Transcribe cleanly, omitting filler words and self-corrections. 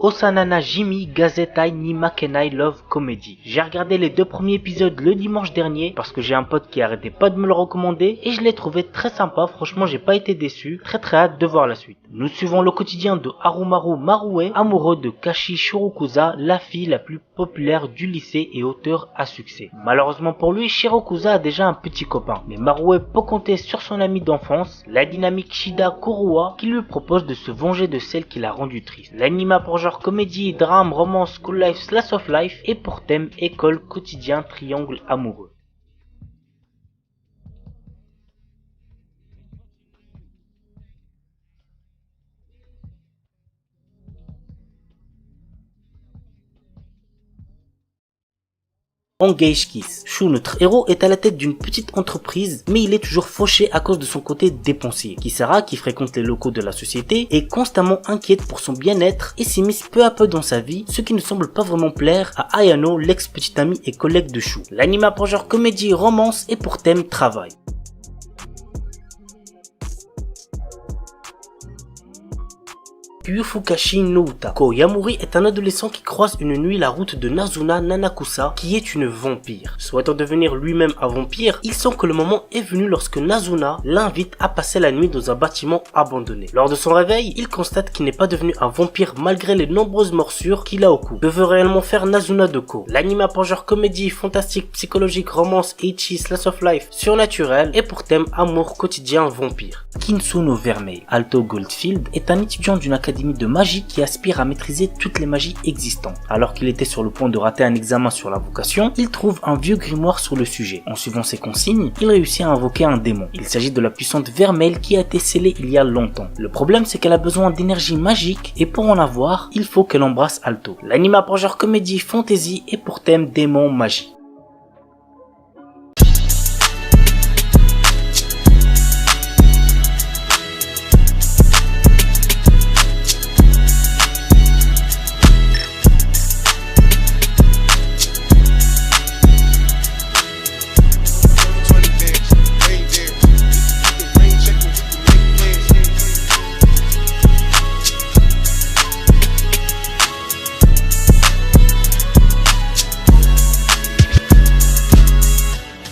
Osanana Jimi Gazetai ni Makenai Love Comedy. J'ai regardé les 2 premiers épisodes le dimanche dernier parce que j'ai un pote qui arrêtait pas de me le recommander et je l'ai trouvé très sympa. Franchement, j'ai pas été déçu. Très hâte de voir la suite. Nous suivons le quotidien de Harumaru Marue, amoureux de Kashi Shirokusa, la fille la plus populaire du lycée et auteur à succès. Malheureusement pour lui, Shirokusa a déjà un petit copain, mais Marue peut compter sur son ami d'enfance, la dynamique Shida Kurua, qui lui propose de se venger de celle qui l'a rendu triste. L'anime a pour genre comédie, drame, romance, school life, slice of life et pour thème école, quotidien, triangle amoureux. Engage Kiss. Shu, notre héros, est à la tête d'une petite entreprise, mais il est toujours fauché à cause de son côté dépensier. Kisara, qui fréquente les locaux de la société, est constamment inquiète pour son bien-être et s'immisce peu à peu dans sa vie, ce qui ne semble pas vraiment plaire à Ayano, l'ex-petite amie et collègue de Shu. L'anime a pour genre comédie, romance et pour thème travail. Yufukashi no Uta. Yamuri est un adolescent qui croise une nuit la route de Nazuna Nanakusa, qui est une vampire. Souhaitant devenir lui-même un vampire, il sent que le moment est venu lorsque Nazuna l'invite à passer la nuit dans un bâtiment abandonné. Lors de son réveil, il constate qu'il n'est pas devenu un vampire malgré les nombreuses morsures qu'il a au cou. Que veut réellement faire Nazuna de Ko? L'anime a pour genre comédie, fantastique, psychologique, romance, ecchi, slice of life, surnaturel et pour thème amour quotidien vampire. Kinsuno Vermeil. Alto Goldfield est un étudiant d'une académie de magie qui aspire à maîtriser toutes les magies existantes. Alors qu'il était sur le point de rater un examen sur la vocation, il trouve un vieux grimoire sur le sujet. En suivant ses consignes, il réussit à invoquer un démon. Il s'agit de la puissante Vermeil qui a été scellée il y a longtemps. Le problème, c'est qu'elle a besoin d'énergie magique et pour en avoir, il faut qu'elle embrasse Alto. L'anime a pour genre comédie, fantasy et pour thème démon magie.